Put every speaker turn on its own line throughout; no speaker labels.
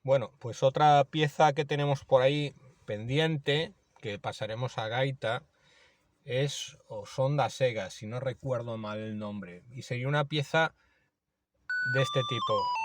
Bueno, pues otra pieza que tenemos por ahí pendiente, que pasaremos a gaita, es Sonda Sega, si no recuerdo mal el nombre. Y sería una pieza de este tipo.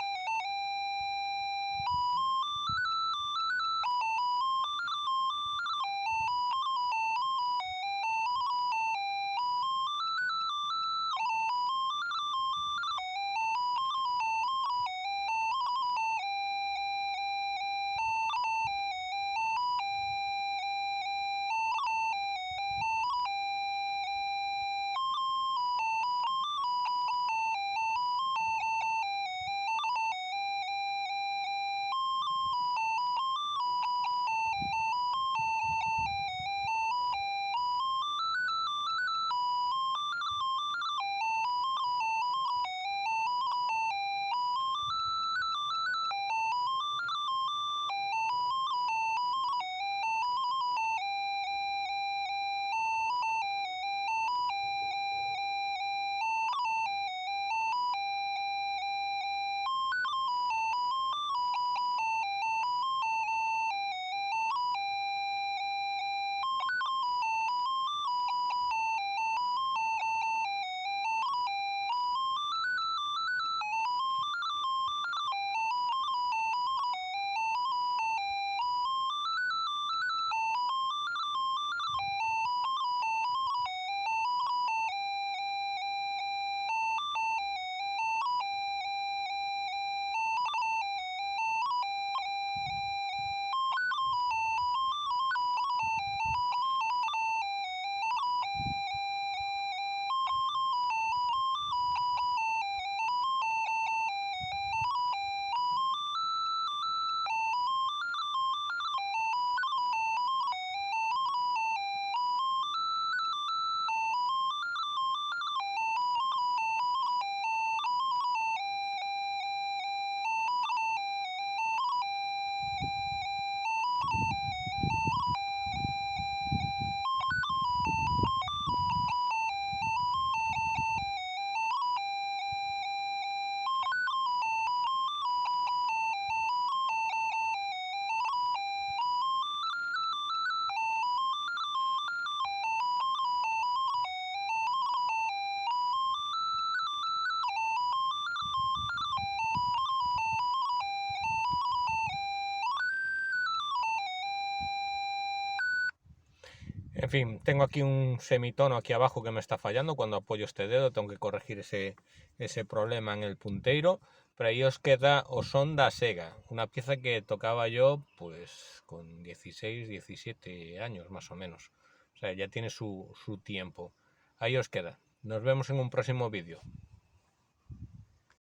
En fin, tengo aquí un semitono aquí abajo que me está fallando. Cuando apoyo este dedo tengo que corregir ese problema en el punteiro. Pero ahí os queda O Sonda Sega, una pieza que tocaba yo pues con 16, 17 años más o menos. O sea, ya tiene su tiempo. Ahí os queda. Nos vemos en un próximo vídeo.